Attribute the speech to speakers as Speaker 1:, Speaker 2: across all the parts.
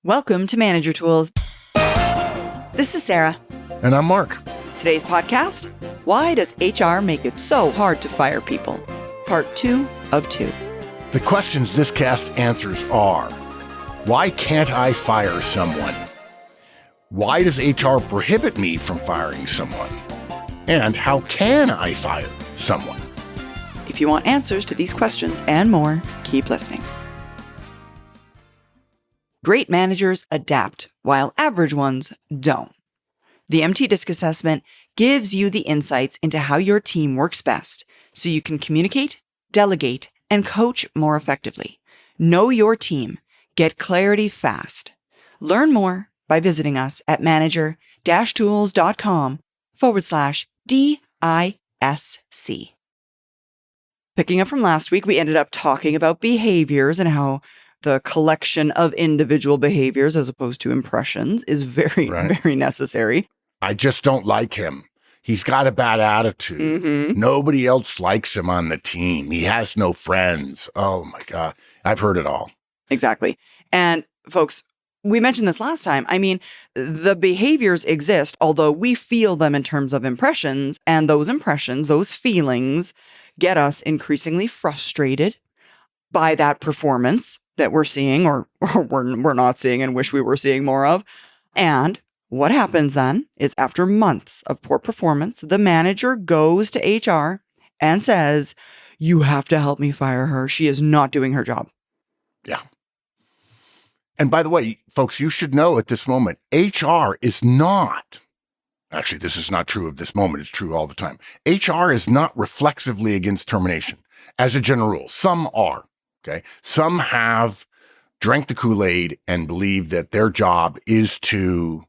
Speaker 1: Welcome to Manager Tools. This is Sarah.
Speaker 2: And I'm Mark.
Speaker 1: Today's podcast, Why Does HR Make It So Hard to Fire People? Part 2 of 2.
Speaker 2: The questions this cast answers are, why can't I fire someone? Why does HR prohibit me from firing someone? And how can I fire someone?
Speaker 1: If you want answers to these questions and more, keep listening. Great managers adapt, while average ones don't. The MT DISC assessment gives you the insights into how your team works best, so you can communicate, delegate, and coach more effectively. Know your team. Get clarity fast. Learn more by visiting us at manager-tools.com/DISC. Picking up from last week, we ended up talking about behaviors and how the collection of individual behaviors as opposed to impressions is very necessary.
Speaker 2: I just don't like him. He's got a bad attitude.
Speaker 1: Mm-hmm.
Speaker 2: Nobody else likes him on the team. He has no friends. Oh my God. I've heard it all.
Speaker 1: Exactly. And folks, we mentioned this last time. I mean, the behaviors exist, although we feel them in terms of impressions, and those impressions, those feelings get us increasingly frustrated by that performance that we're seeing or we're not seeing and wish we were seeing more of. And what happens then is after months of poor performance, the manager goes to HR and says, you have to help me fire her. She is not doing her job.
Speaker 2: Yeah. And by the way, folks, you should know at this moment, HR is not, actually, this is not true of this moment. It's true all the time. HR is not reflexively against termination as a general rule. Some are. Okay. Some have drank the Kool-Aid and believe that their job is to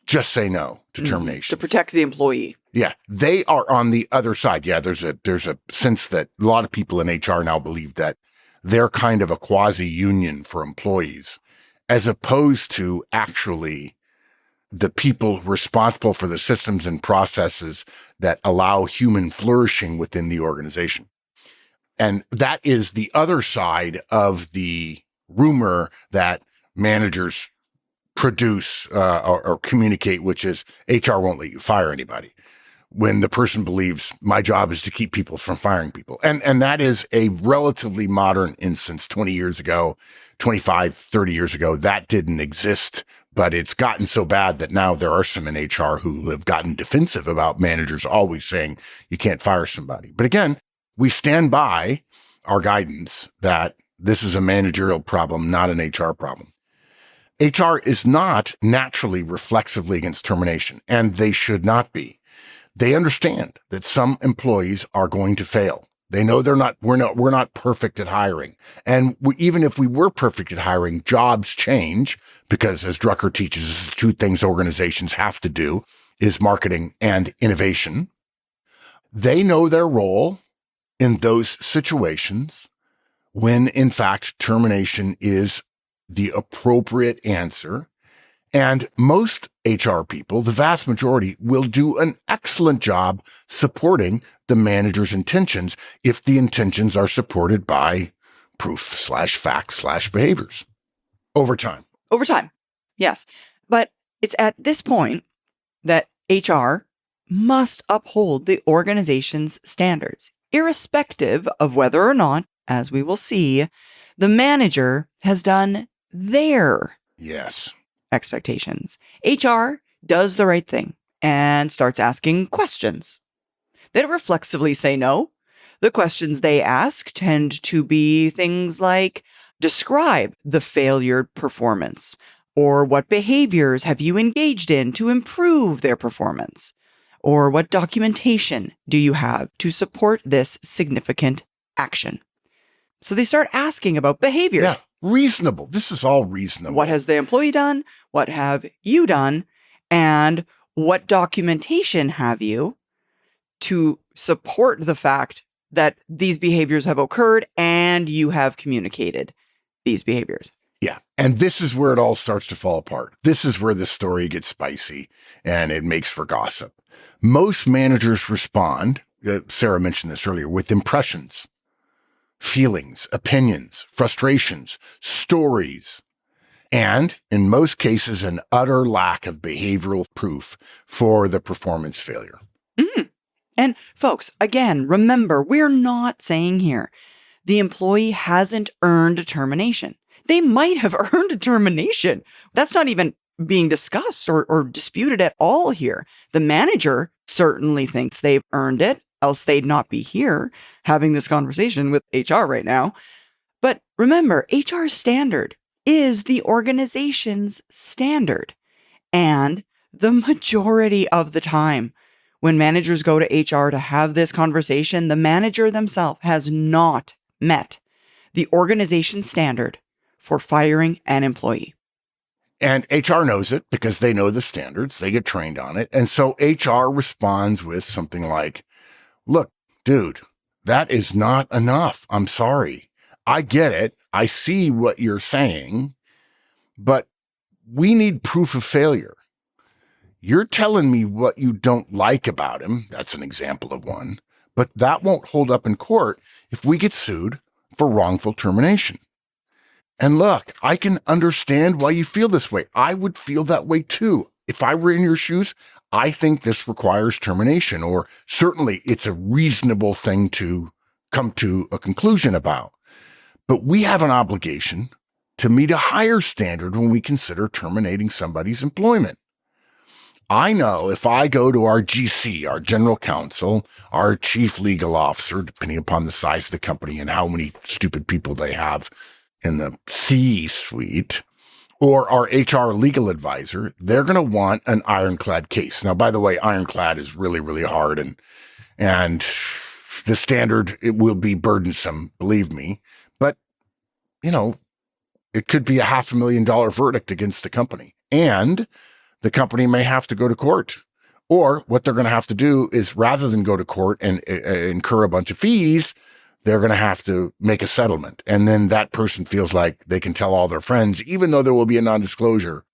Speaker 2: just say no to termination.
Speaker 1: To protect the employee.
Speaker 2: Yeah. They are on the other side. Yeah. There's a sense that a lot of people in HR now believe that they're kind of a quasi-union for employees, as opposed to actually the people responsible for the systems and processes that allow human flourishing within the organization. And that is the other side of the rumor that managers produce or communicate, which is HR won't let you fire anybody, when the person believes my job is to keep people from firing people. And that is a relatively modern instance. 20 years ago, 25, 30 years ago, that didn't exist. But it's gotten so bad that now there are some in HR who have gotten defensive about managers always saying you can't fire somebody. But again, we stand by our guidance that this is a managerial problem, not an HR problem. HR is not naturally reflexively against termination, and they should not be. They understand that some employees are going to fail. They know we're not perfect at hiring. And even if we were perfect at hiring, jobs change because, as Drucker teaches us, two things organizations have to do is marketing and innovation. They know their role in those situations when, in fact, termination is the appropriate answer. And most HR people, the vast majority, will do an excellent job supporting the manager's intentions if the intentions are supported by proof/facts/behaviors over time.
Speaker 1: Over time, yes. But it's at this point that HR must uphold the organization's standards, irrespective of whether or not, as we will see, the manager has done their expectations. HR does the right thing and starts asking questions. They don't reflexively say no. The questions they ask tend to be things like, describe the failure performance, or what behaviors have you engaged in to improve their performance, or what documentation do you have to support this significant action? So they start asking about behaviors.
Speaker 2: Yeah, reasonable. This is all reasonable.
Speaker 1: What has the employee done? What have you done? And what documentation have you to support the fact that these behaviors have occurred and you have communicated these behaviors?
Speaker 2: Yeah. And this is where it all starts to fall apart. This is where the story gets spicy and it makes for gossip. Most managers respond, Sarah mentioned this earlier, with impressions, feelings, opinions, frustrations, stories. and in most cases, an utter lack of behavioral proof for the performance failure.
Speaker 1: And folks, again, remember, we're not saying here the employee hasn't earned a termination. They might have earned a termination. That's not even being discussed or disputed at all here. The manager certainly thinks they've earned it, else they'd not be here having this conversation with HR right now. But remember, HR standard is the organization's standard. And the majority of the time, when managers go to HR to have this conversation, the manager themselves has not met the organization's standard for firing an employee.
Speaker 2: And HR knows it because they know the standards. They get trained on it. And so HR responds with something like, look, dude, that is not enough. I'm sorry. I get it. I see what you're saying, but we need proof of failure. You're telling me what you don't like about him. That's an example of one. But that won't hold up in court if we get sued for wrongful termination. And look, I can understand why you feel this way. I would feel that way too. If I were in your shoes, I think this requires termination, or certainly it's a reasonable thing to come to a conclusion about. But we have an obligation to meet a higher standard when we consider terminating somebody's employment. I know if I go to our GC, our general counsel, our chief legal officer, depending upon the size of the company and how many stupid people they have in the C-suite, or our HR legal advisor, they're going to want an ironclad case. Now, by the way, ironclad is really, really hard, and the standard, it will be burdensome, believe me. But, it could be a $500,000 verdict against the company. And the company may have to go to court. Or what they're going to have to do is, rather than go to court and incur a bunch of fees, they're going to have to make a settlement. And then that person feels like they can tell all their friends, even though there will be a non-disclosure,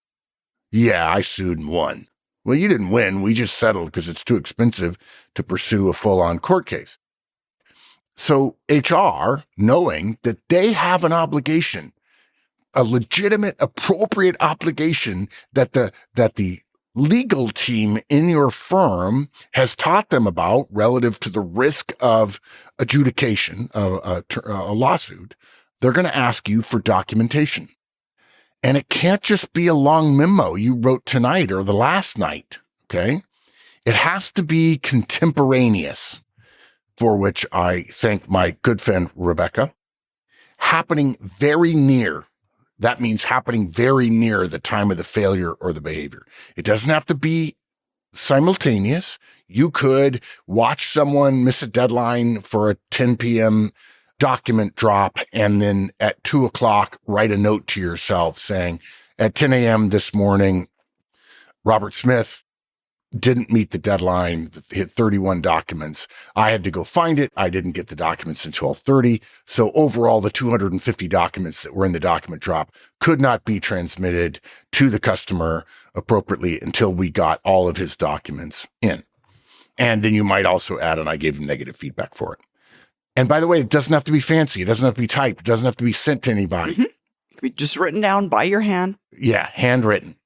Speaker 2: yeah, I sued and won. Well, you didn't win. We just settled because it's too expensive to pursue a full-on court case. So HR, knowing that they have an obligation, a legitimate, appropriate obligation that the legal team in your firm has taught them about relative to the risk of adjudication, a lawsuit, they're going to ask you for documentation. And it can't just be a long memo you wrote tonight or the last night, okay? It has to be contemporaneous, for which I thank my good friend Rebecca, happening very near. That means happening very near the time of the failure or the behavior. It doesn't have to be simultaneous. You could watch someone miss a deadline for a 10 p.m. document drop and then at 2 o'clock write a note to yourself saying, at 10 a.m. this morning, Robert Smith didn't meet the deadline, hit 31 documents. I had to go find it. I didn't get the documents until 12:30. So overall, the 250 documents that were in the document drop could not be transmitted to the customer appropriately until we got all of his documents in. And then you might also add, and I gave him negative feedback for it. And by the way, it doesn't have to be fancy. It doesn't have to be typed. It doesn't have to be sent to anybody.
Speaker 1: Mm-hmm. It could be just written down by your hand.
Speaker 2: Yeah, handwritten.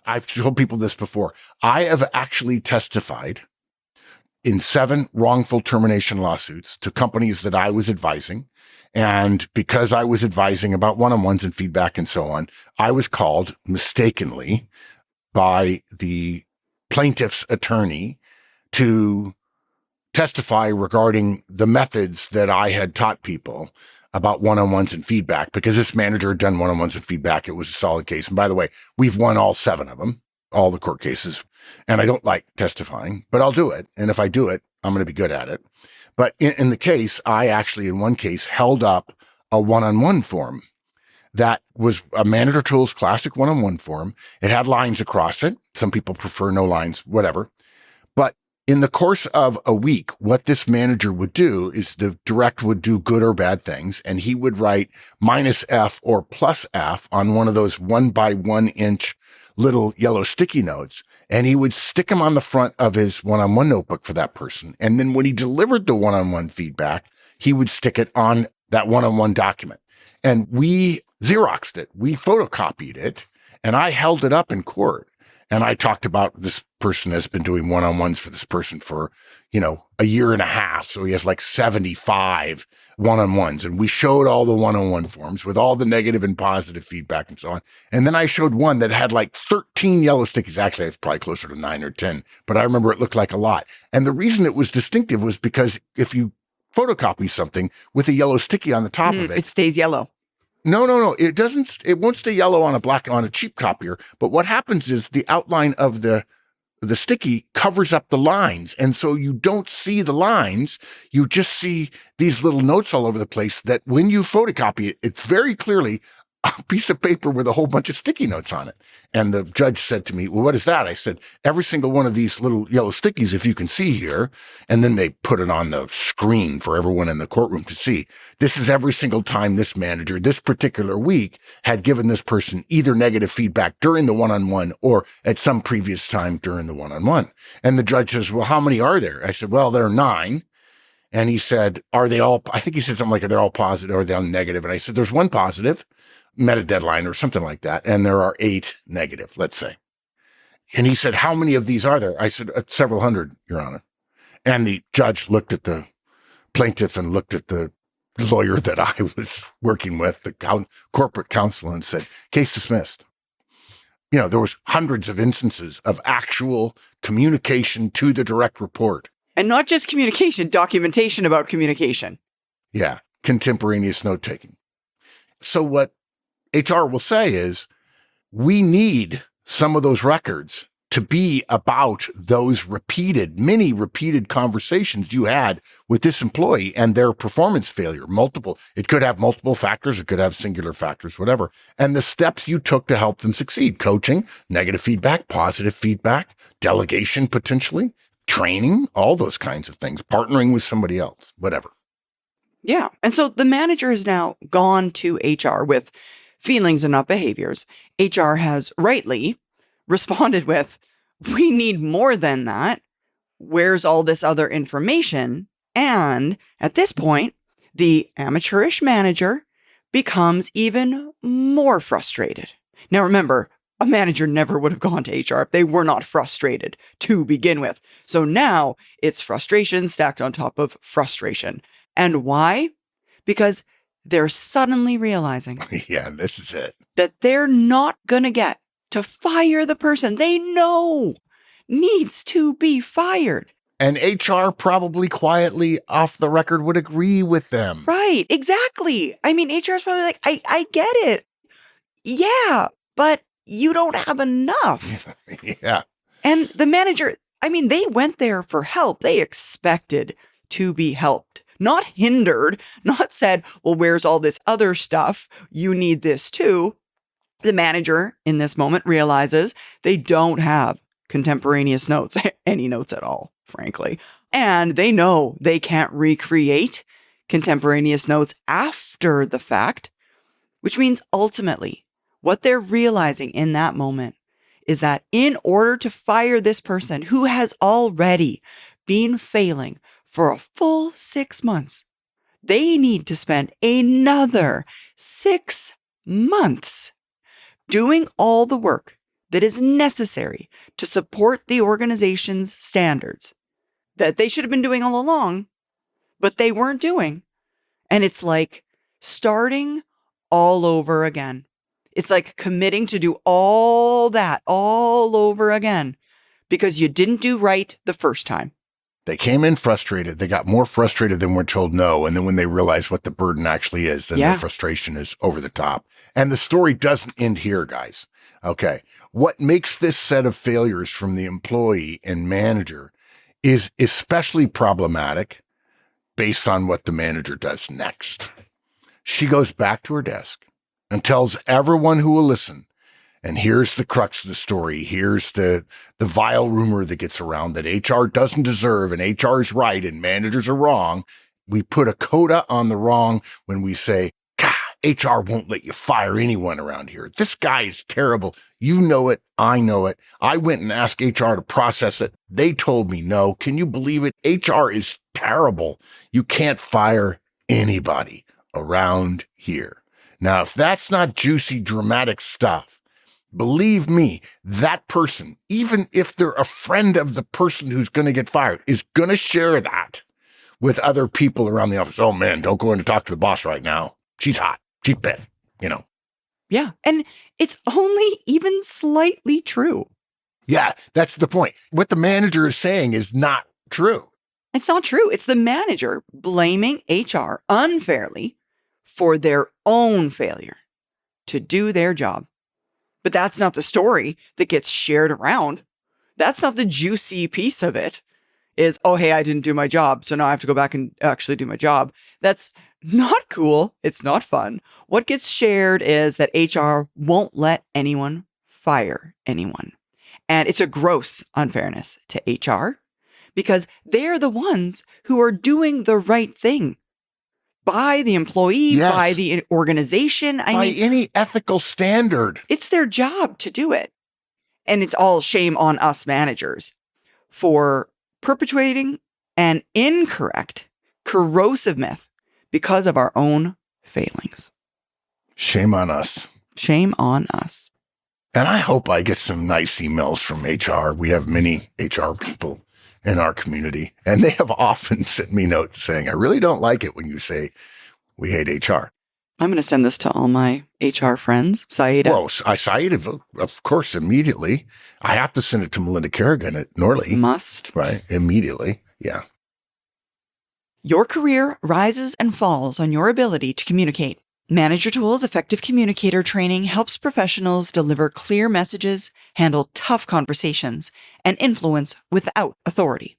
Speaker 2: I've told people this before. I have actually testified in 7 wrongful termination lawsuits to companies that I was advising. And because I was advising about one-on-ones and feedback and so on, I was called mistakenly by the plaintiff's attorney to testify regarding the methods that I had taught people about one-on-ones and feedback, because this manager had done one-on-ones and feedback. It was a solid case. And by the way, we've won all 7 of them, all the court cases. And I don't like testifying, but I'll do it. And if I do it, I'm going to be good at it. But in the case, I actually, in one case, held up a one-on-one form that was a Manager Tools classic one-on-one form. It had lines across it. Some people prefer no lines, whatever. But in the course of a week, what this manager would do is the direct would do good or bad things, and he would write -F or +F on one of those 1 by 1 inch little yellow sticky notes, and he would stick them on the front of his one-on-one notebook for that person. And then when he delivered the one-on-one feedback, he would stick it on that one-on-one document. And we Xeroxed it. We photocopied it, and I held it up in court. And I talked about this person has been doing one-on-ones for this person for, a year and a half. So he has like 75 one-on-ones. And we showed all the one-on-one forms with all the negative and positive feedback and so on. And then I showed one that had like 13 yellow stickies. Actually, it's probably closer to 9 or 10, but I remember it looked like a lot. And the reason it was distinctive was because if you photocopy something with a yellow sticky on the top of
Speaker 1: It stays yellow.
Speaker 2: No. It doesn't. It won't stay yellow on a cheap copier. But what happens is the outline of the sticky covers up the lines. And so you don't see the lines. You just see these little notes all over the place that when you photocopy it, it's very clearly a piece of paper with a whole bunch of sticky notes on it. And the judge said to me, well, what is that? I said, every single one of these little yellow stickies, if you can see here. And then they put it on the screen for everyone in the courtroom to see. This is every single time this manager, this particular week, had given this person either negative feedback during the one-on-one or at some previous time during the one-on-one. And the judge says, well, how many are there? I said, well, there are 9. And he said, are they all, I think he said something like, are they all positive or are they all negative? And I said, there's one positive, met a deadline or something like that. And there are 8 negative, let's say. And he said, how many of these are there? I said, several hundred, Your Honor. And the judge looked at the plaintiff and looked at the lawyer that I was working with, the corporate counsel, and said, case dismissed. There was hundreds of instances of actual communication to the direct report.
Speaker 1: And not just communication, documentation about communication.
Speaker 2: Yeah, contemporaneous note-taking. So what HR will say is, we need some of those records to be about those many repeated conversations you had with this employee and their performance failure. It could have multiple factors, it could have singular factors, whatever. And the steps you took to help them succeed: coaching, negative feedback, positive feedback, delegation potentially, training, all those kinds of things, partnering with somebody else, whatever.
Speaker 1: Yeah. And so the manager has now gone to HR with feelings and not behaviors. HR has rightly responded with, we need more than that. Where's all this other information? And at this point, the amateurish manager becomes even more frustrated. Now, remember, a manager never would have gone to HR if they were not frustrated to begin with. So now it's frustration stacked on top of frustration. And why? Because they're suddenly realizing
Speaker 2: Yeah, this is it.
Speaker 1: that they're not going to get to fire the person they know needs to be fired.
Speaker 2: And HR probably quietly off the record would agree with them.
Speaker 1: Right, exactly. I mean, HR is probably like, I get it. Yeah, but you don't have enough.
Speaker 2: Yeah.
Speaker 1: And the manager, they went there for help. They expected to be helped, not hindered, not said, well, where's all this other stuff? You need this too. The manager in this moment realizes they don't have contemporaneous notes, any notes at all, frankly. And they know they can't recreate contemporaneous notes after the fact, which means ultimately what they're realizing in that moment is that in order to fire this person who has already been failing for a full 6 months, they need to spend another 6 months doing all the work that is necessary to support the organization's standards that they should have been doing all along, but they weren't doing. And it's like starting all over again. It's like committing to do all that all over again because you didn't do right the first time.
Speaker 2: They came in frustrated. They got more frustrated than we're told no. And then when they realize what the burden actually is, then their frustration is over the top. And the story doesn't end here, guys. Okay. What makes this set of failures from the employee and manager is especially problematic based on what the manager does next. She goes back to her desk and tells everyone who will listen, and here's the crux of the story. Here's the vile rumor that gets around that HR doesn't deserve and HR is right and managers are wrong. We put a coda on the wrong when we say, God, HR won't let you fire anyone around here. This guy is terrible. You know it. I know it. I went and asked HR to process it. They told me no. Can you believe it? HR is terrible. You can't fire anybody around here. Now, if that's not juicy, dramatic stuff, believe me, that person, even if they're a friend of the person who's going to get fired, is going to share that with other people around the office. Oh man, don't go in to talk to the boss right now. She's hot. She's pissed,
Speaker 1: Yeah. And it's only even slightly true.
Speaker 2: Yeah, that's the point. What the manager is saying is not true.
Speaker 1: It's not true. It's the manager blaming HR unfairly for their own failure to do their job. But that's not the story that gets shared around. That's not the juicy piece of it is, oh, hey, I didn't do my job, so now I have to go back and actually do my job. That's not cool. It's not fun. What gets shared is that HR won't let anyone fire anyone. And it's a gross unfairness to HR because they're the ones who are doing the right thing by the employee,
Speaker 2: Yes.
Speaker 1: by the organization.
Speaker 2: By any ethical standard.
Speaker 1: It's their job to do it. And it's all shame on us managers for perpetuating an incorrect, corrosive myth because of our own failings.
Speaker 2: Shame on us.
Speaker 1: Shame on us.
Speaker 2: And I hope I get some nice emails from HR. We have many HR people in our community, and they have often sent me notes saying, I really don't like it when you say we hate HR.
Speaker 1: I'm going to send this to all my HR friends. Saida.
Speaker 2: Well, Saida, of course, immediately. I have to send it to Melinda Kerrigan at Norley.
Speaker 1: Must.
Speaker 2: Right, immediately. Yeah.
Speaker 1: Your career rises and falls on your ability to communicate. Manager Tools Effective Communicator Training helps professionals deliver clear messages, handle tough conversations, and influence without authority.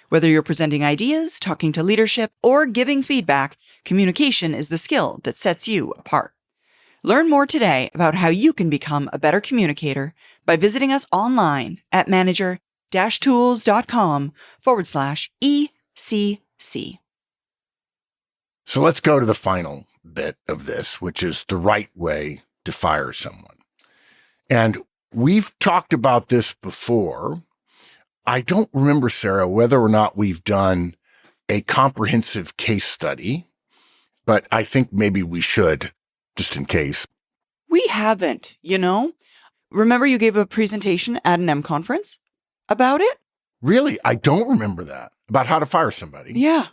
Speaker 1: Whether you're presenting ideas, talking to leadership, or giving feedback, communication is the skill that sets you apart. Learn more today about how you can become a better communicator by visiting us online at manager-tools.com/ECC.
Speaker 2: So let's go to the final bit of this, which is the right way to fire someone. And we've talked about this before. I don't remember, Sarah, whether or not we've done a comprehensive case study, but I think maybe we should, just in case.
Speaker 1: We haven't, Remember you gave a presentation at an M conference about it?
Speaker 2: Really? I don't remember that. About how to fire somebody.
Speaker 1: Yeah.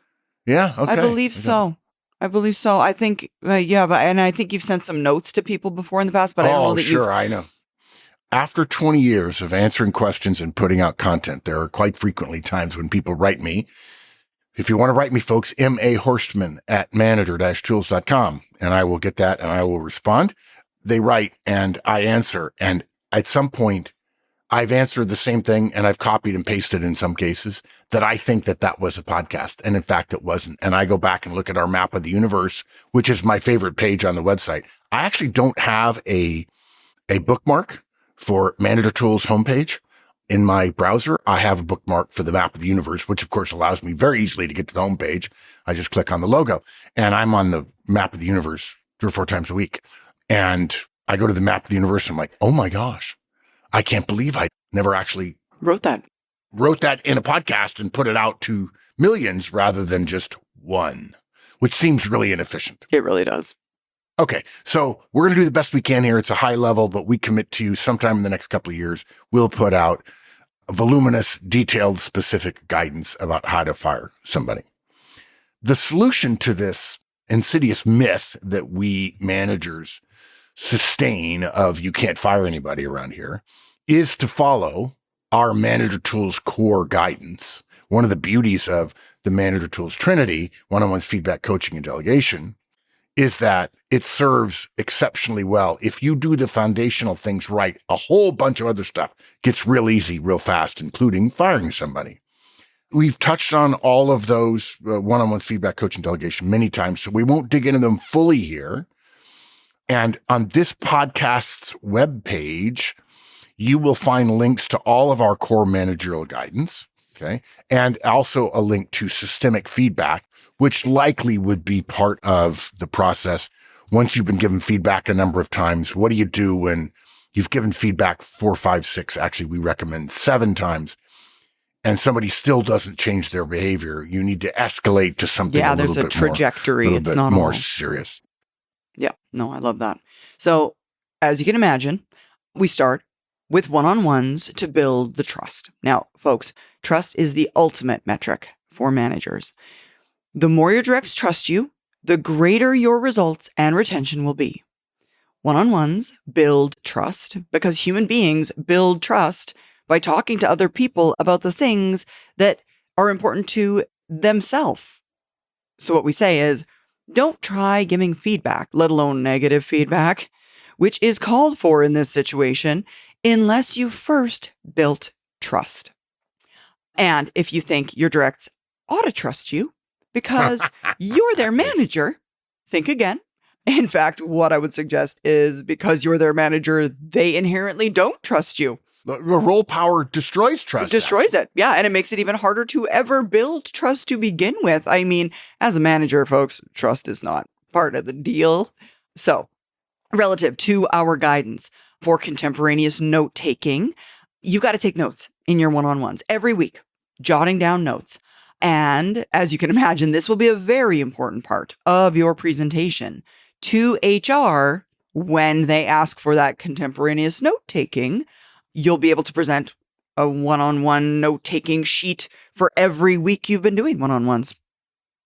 Speaker 2: Yeah, okay.
Speaker 1: I believe so. I think, and I think you've sent some notes to people before in the past, but I don't know that
Speaker 2: sure, I know. After 20 years of answering questions and putting out content, there are quite frequently times when people write me. If you want to write me, folks, mahorstman@manager-tools.com, and I will get that and I will respond. They write and I answer. And at some point, I've answered the same thing and I've copied and pasted in some cases that I think that was a podcast. And in fact, it wasn't. And I go back and look at our map of the universe, which is my favorite page on the website. I actually don't have a bookmark for Manager Tools homepage in my browser. I have a bookmark for the map of the universe, which of course allows me very easily to get to the homepage. I just click on the logo and I'm on the map of the universe 3 or 4 times a week. And I go to the map of the universe and I'm like, oh my gosh, I can't believe I never actually
Speaker 1: wrote that
Speaker 2: in a podcast and put it out to millions rather than just one, which seems really inefficient.
Speaker 1: It really does.
Speaker 2: Okay, so we're going to do the best we can here. It's a high level, but we commit to you sometime in the next couple of years, we'll put out voluminous, detailed, specific guidance about how to fire somebody. The solution to this insidious myth that we managers sustain of you can't fire anybody around here is to follow our Manager Tools core guidance. One of the beauties of the Manager Tools Trinity, one-on-one feedback, coaching, and delegation, is that it serves exceptionally well. If you do the foundational things right, a whole bunch of other stuff gets real easy, real fast, including firing somebody. We've touched on all of those one-on-one feedback, coaching, delegation many times, so we won't dig into them fully here. And on this podcast's webpage, you will find links to all of our core managerial guidance, okay? And also a link to systemic feedback, which likely would be part of the process. Once you've been given feedback a number of times, what do you do when you've given feedback 4, 5, 6, actually we recommend 7 times, and somebody still doesn't change their behavior? You need to escalate to something a little bit
Speaker 1: there's a trajectory.
Speaker 2: more,
Speaker 1: It's not
Speaker 2: more
Speaker 1: all
Speaker 2: serious.
Speaker 1: Yeah, no, I love that. So, as you can imagine, we start with one-on-ones to build the trust. Now, folks, trust is the ultimate metric for managers. The more your directs trust you, the greater your results and retention will be. One-on-ones build trust because human beings build trust by talking to other people about the things that are important to themselves. So what we say is, don't try giving feedback, let alone negative feedback, which is called for in this situation, unless you first built trust. And if you think your directs ought to trust you because you're their manager, think again. In fact, what I would suggest is because you're their manager, they inherently don't trust you.
Speaker 2: The role power destroys trust.
Speaker 1: It destroys it. Yeah. And it makes it even harder to ever build trust to begin with. I mean, as a manager, folks, trust is not part of the deal. So, relative to our guidance for contemporaneous note taking, you got to take notes in your one-on-ones every week, jotting down notes. And as you can imagine, this will be a very important part of your presentation to HR when they ask for that contemporaneous note taking. You'll be able to present a one-on-one note-taking sheet for every week you've been doing one-on-ones.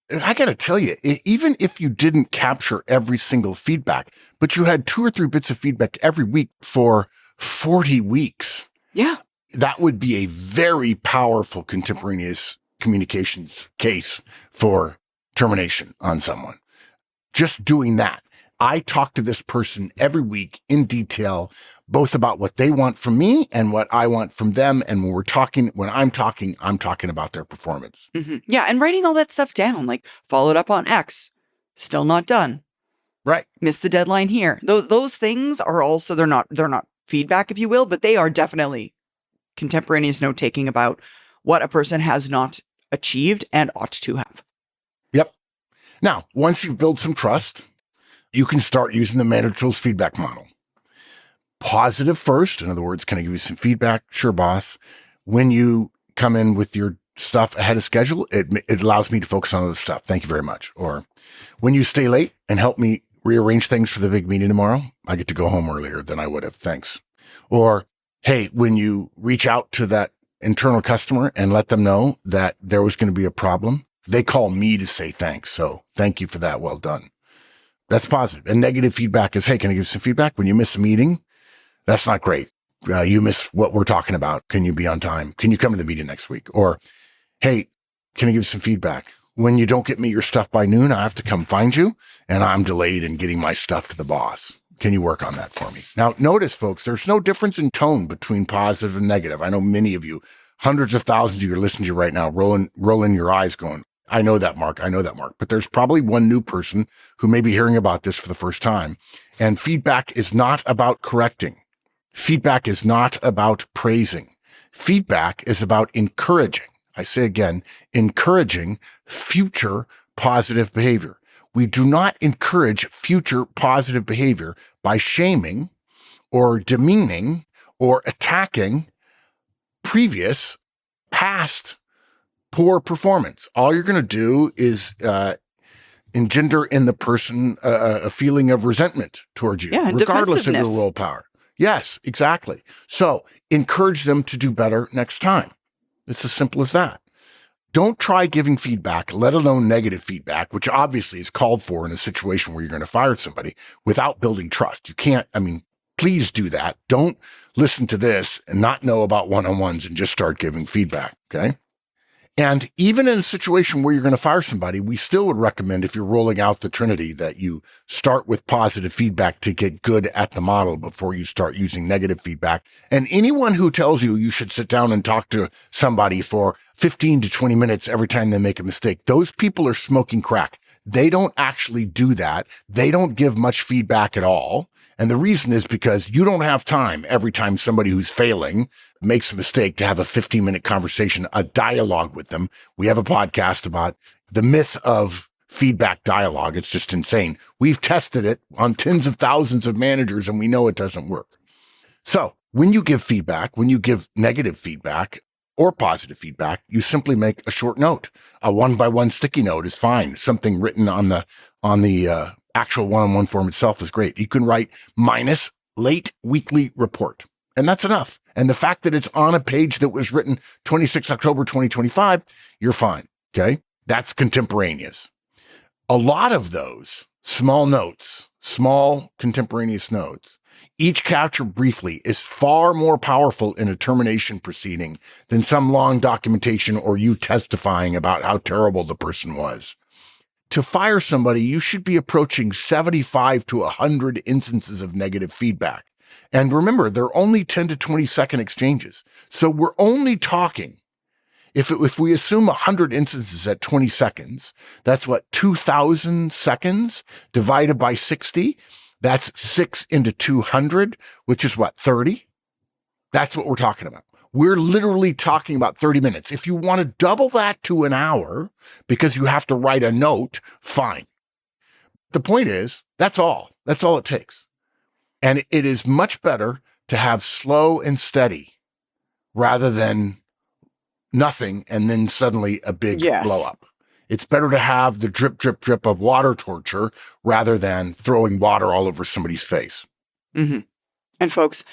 Speaker 2: I got to tell you, even if you didn't capture every single feedback, but you had 2 or 3 bits of feedback every week for 40 weeks.
Speaker 1: Yeah.
Speaker 2: That would be a very powerful contemporaneous communications case for termination on someone. Just doing that. I talk to this person every week in detail, both about what they want from me and what I want from them. And when I'm talking about their performance.
Speaker 1: Mm-hmm. Yeah. And writing all that stuff down, like followed up on X, still not done.
Speaker 2: Right.
Speaker 1: Missed the deadline here. Those things are also, they're not feedback, if you will, but they are definitely contemporaneous note taking about what a person has not achieved and ought to have.
Speaker 2: Yep. Now, once you've built some trust, you can start using the Manager Tools feedback model. Positive first. In other words, can I give you some feedback? Sure, boss. When you come in with your stuff ahead of schedule, it allows me to focus on other stuff. Thank you very much. Or when you stay late and help me rearrange things for the big meeting tomorrow, I get to go home earlier than I would have. Thanks. Or, hey, when you reach out to that internal customer and let them know that there was going to be a problem, they call me to say thanks. So thank you for that. Well done. That's positive. And negative feedback is, hey, can I give you some feedback? When you miss a meeting, that's not great. You miss what we're talking about. Can you be on time? Can you come to the meeting next week? Or, hey, can I give you some feedback? When you don't get me your stuff by noon, I have to come find you and I'm delayed in getting my stuff to the boss. Can you work on that for me? Now, notice, folks, there's no difference in tone between positive and negative. I know many of you, hundreds of thousands of you are listening to you right now, rolling your eyes going, I know that, Mark. I know that, Mark. But there's probably one new person who may be hearing about this for the first time. And feedback is not about correcting. Feedback is not about praising. Feedback is about encouraging. I say again, encouraging future positive behavior. We do not encourage future positive behavior by shaming or demeaning or attacking past poor performance. All you're going to do is engender in the person a feeling of resentment towards you, regardless of your role power. Yes, exactly. So encourage them to do better next time. It's as simple as that. Don't try giving feedback, let alone negative feedback, which obviously is called for in a situation where you're going to fire somebody, without building trust. You can't, please do that. Don't listen to this and not know about one-on-ones and just start giving feedback, okay? And even in a situation where you're going to fire somebody, we still would recommend, if you're rolling out the Trinity, that you start with positive feedback to get good at the model before you start using negative feedback. And anyone who tells you you should sit down and talk to somebody for 15 to 20 minutes every time they make a mistake, those people are smoking crack. They don't actually do that. They don't give much feedback at all. And the reason is because you don't have time every time somebody who's failing makes a mistake to have a 15-minute conversation, a dialogue with them. We have a podcast about the myth of feedback dialogue. It's just insane. We've tested it on tens of thousands of managers and we know it doesn't work. So when you give feedback, when you give negative feedback or positive feedback, you simply make a short note. A 1-by-1 sticky note is fine. Something written on the actual one-on-one form itself is great. You can write minus late weekly report, and that's enough. And the fact that it's on a page that was written 26 October 2025, you're fine. Okay. That's contemporaneous. A lot of those small notes, small contemporaneous notes, each captured briefly, is far more powerful in a termination proceeding than some long documentation or you testifying about how terrible the person was. To fire somebody, you should be approaching 75 to 100 instances of negative feedback. And remember, they're only 10 to 20-second exchanges. So we're only talking, if we assume 100 instances at 20 seconds, that's what, 2,000 seconds divided by 60? That's 6 into 200, which is what, 30? That's what we're talking about. We're literally talking about 30 minutes. If you want to double that to an hour because you have to write a note, fine. The point is, that's all. That's all it takes. And it is much better to have slow and steady rather than nothing and then suddenly a big blow up. It's better to have the drip, drip, drip of water torture rather than throwing water all over somebody's face.
Speaker 1: Mm-hmm. And folks,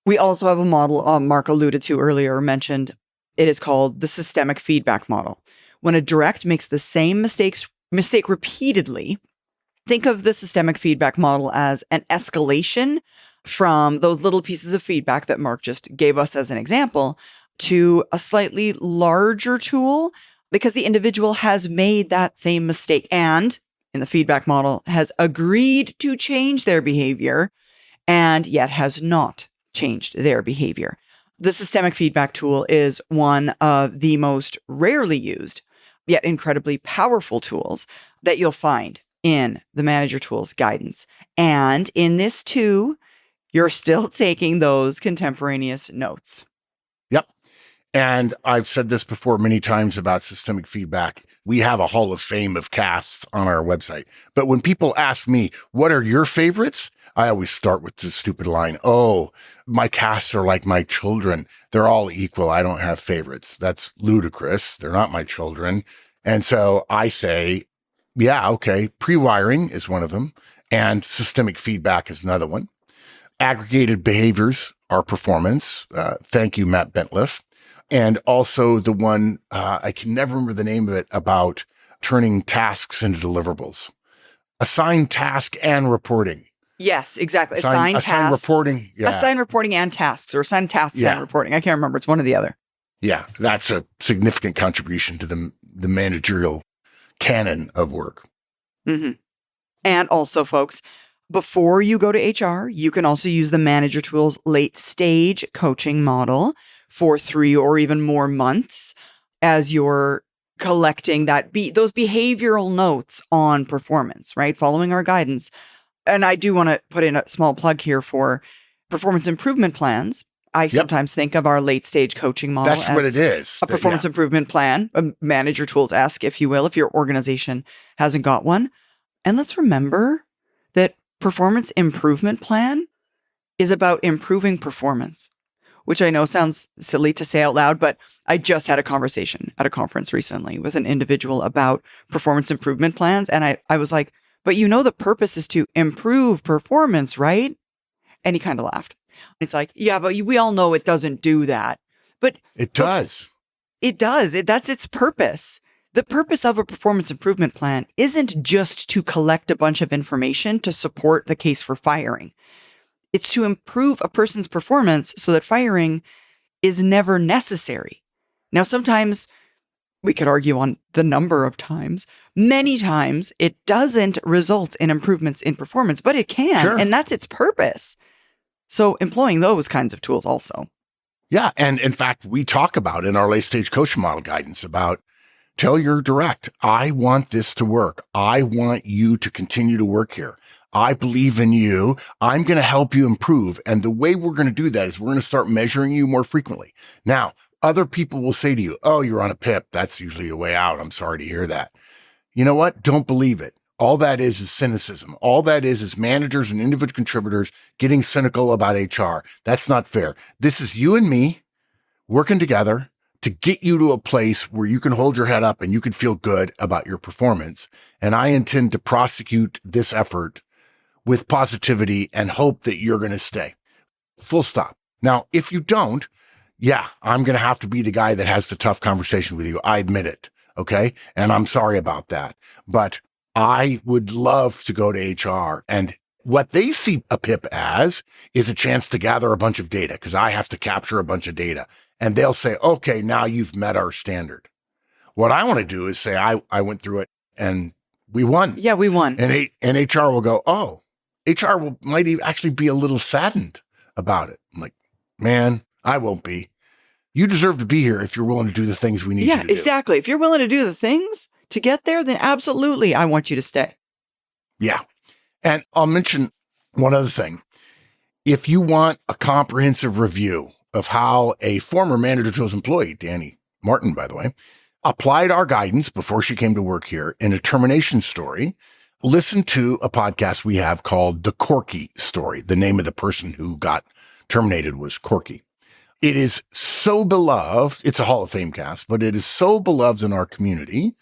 Speaker 1: we also have a model Mark alluded to earlier or mentioned. It is called the systemic feedback model. When a direct makes the same mistake repeatedly, think of the systemic feedback model as an escalation from those little pieces of feedback that Mark just gave us as an example to a slightly larger tool, because the individual has made that same mistake and, in the feedback model, has agreed to change their behavior and yet has not changed their behavior. The systemic feedback tool is one of the most rarely used, yet incredibly powerful tools that you'll find in the Manager Tools guidance. And in this too, you're still taking those contemporaneous notes.
Speaker 2: Yep. And I've said this before many times about systemic feedback. We have a hall of fame of casts on our website. But when people ask me, what are your favorites? I always start with the stupid line, oh, my casts are like my children. They're all equal. I don't have favorites. That's ludicrous. They're not my children. And so I say, yeah, okay, pre-wiring is one of them, and systemic feedback is another one. Aggregated behaviors are performance. Thank you, Matt Bentliff. And also the one, I can never remember the name of it, about turning tasks into deliverables. Assigned task and reporting.
Speaker 1: Yes, exactly.
Speaker 2: Assigned reporting. Yeah.
Speaker 1: Assigned reporting and tasks, or assigned tasks and reporting. I can't remember. It's one or the other.
Speaker 2: Yeah, that's a significant contribution to the managerial canon of work.
Speaker 1: Mm-hmm. And also, folks, before you go to HR, you can also use the Manager Tools late stage coaching model for 3 or even more months as you're collecting those behavioral notes on performance, right? Following our guidance. And I do want to put in a small plug here for performance improvement plans. I sometimes think of our late stage coaching model
Speaker 2: as what it is.
Speaker 1: A performance improvement plan, a Manager Tools-esque, if you will, if your organization hasn't got one. And let's remember that performance improvement plan is about improving performance, which I know sounds silly to say out loud, but I just had a conversation at a conference recently with an individual about performance improvement plans. And I was like, but the purpose is to improve performance, right? And he kind of laughed. It's like, yeah, but we all know it doesn't do that. But
Speaker 2: it does.
Speaker 1: It does. That's its purpose. The purpose of a performance improvement plan isn't just to collect a bunch of information to support the case for firing. It's to improve a person's performance so that firing is never necessary. Now, sometimes we could argue on the number of times. Many times it doesn't result in improvements in performance, but it can, and that's its purpose. So employing those kinds of tools also.
Speaker 2: Yeah. And in fact, we talk about in our late stage coaching model guidance about tell your direct, I want this to work. I want you to continue to work here. I believe in you. I'm going to help you improve. And the way we're going to do that is we're going to start measuring you more frequently. Now, other people will say to you, oh, you're on a PIP. That's usually a way out. I'm sorry to hear that. You know what? Don't believe it. All that is cynicism. All that is managers and individual contributors getting cynical about HR. That's not fair. This is you and me working together, to get you to a place where you can hold your head up and you can feel good about your performance. And I intend to prosecute this effort with positivity and hope that you're going to stay. Full stop. Now, if you don't, yeah, I'm going to have to be the guy that has the tough conversation with you. I admit it. Okay. And I'm sorry about that. But I would love to go to HR, and what they see a PIP as is a chance to gather a bunch of data, because I have to capture a bunch of data, and they'll say, okay, now you've met our standard. What I want to do is say, I went through it and we won.
Speaker 1: Yeah, we won.
Speaker 2: And HR will go, oh, might actually be a little saddened about it. I'm like, man, I won't be. You deserve to be here if you're willing to do the things we need you to do.
Speaker 1: Yeah, exactly. If you're willing to do the things to get there, then absolutely, I want you to stay.
Speaker 2: Yeah. And I'll mention one other thing. If you want a comprehensive review of how a former manager choice employee, Danny Martin, by the way, applied our guidance before she came to work here in a termination story, listen to a podcast we have called The Corky Story. The name of the person who got terminated was Corky. It is so beloved. It's a Hall of Fame cast, but it is so beloved in our community.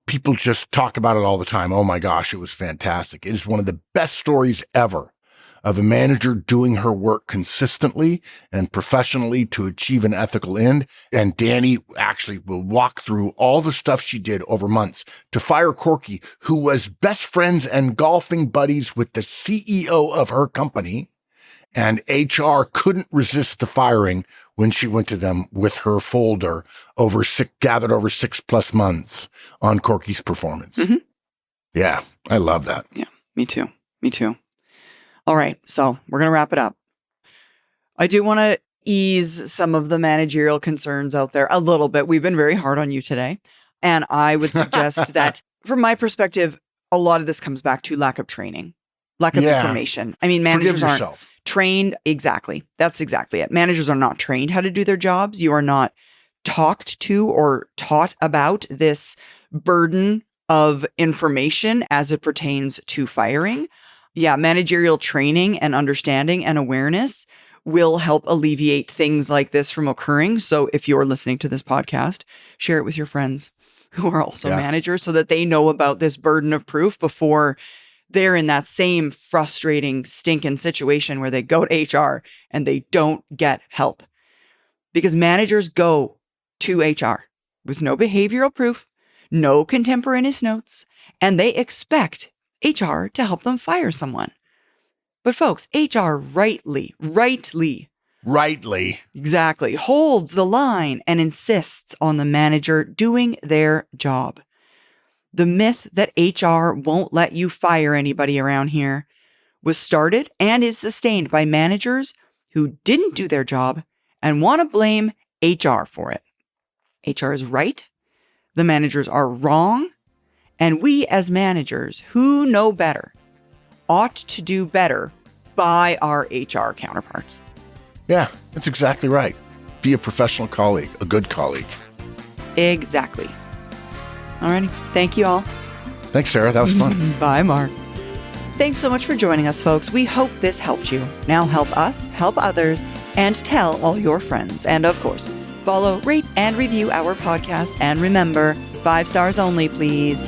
Speaker 2: People just talk about it all the time. Oh my gosh, it was fantastic. It is one of the best stories ever of a manager doing her work consistently and professionally to achieve an ethical end. And Danny actually will walk through all the stuff she did over months to fire Corky, who was best friends and golfing buddies with the CEO of her company. And HR couldn't resist the firing when she went to them with her folder gathered over 6+ months on Corky's performance.
Speaker 1: Mm-hmm.
Speaker 2: Yeah, I love that.
Speaker 1: Yeah, me too. Me too. All right, so we're going to wrap it up. I do want to ease some of the managerial concerns out there a little bit. We've been very hard on you today. And I would suggest that from my perspective, a lot of this comes back to lack of training, lack of information. I mean, managers aren't trained. Exactly. That's exactly it. Managers are not trained how to do their jobs. You are not talked to or taught about this burden of information as it pertains to firing. Yeah, managerial training and understanding and awareness will help alleviate things like this from occurring. So if you're listening to this podcast, share it with your friends who are also managers so that they know about this burden of proof before they're in that same frustrating, stinking situation where they go to HR and they don't get help. Because managers go to HR with no behavioral proof, no contemporaneous notes, and they expect HR to help them fire someone. But folks, HR rightly, exactly, holds the line and insists on the manager doing their job. The myth that HR won't let you fire anybody around here was started and is sustained by managers who didn't do their job and want to blame HR for it. HR is right, the managers are wrong, and we as managers who know better ought to do better by our HR counterparts.
Speaker 2: Yeah, that's exactly right. Be a professional colleague, a good colleague.
Speaker 1: Exactly. Alrighty. Thank you all.
Speaker 2: Thanks, Sarah. That was fun.
Speaker 1: Bye, Mark. Thanks so much for joining us, folks. We hope this helped you. Now help us, help others, and tell all your friends. And of course, follow, rate, and review our podcast. And remember, 5 stars only, please.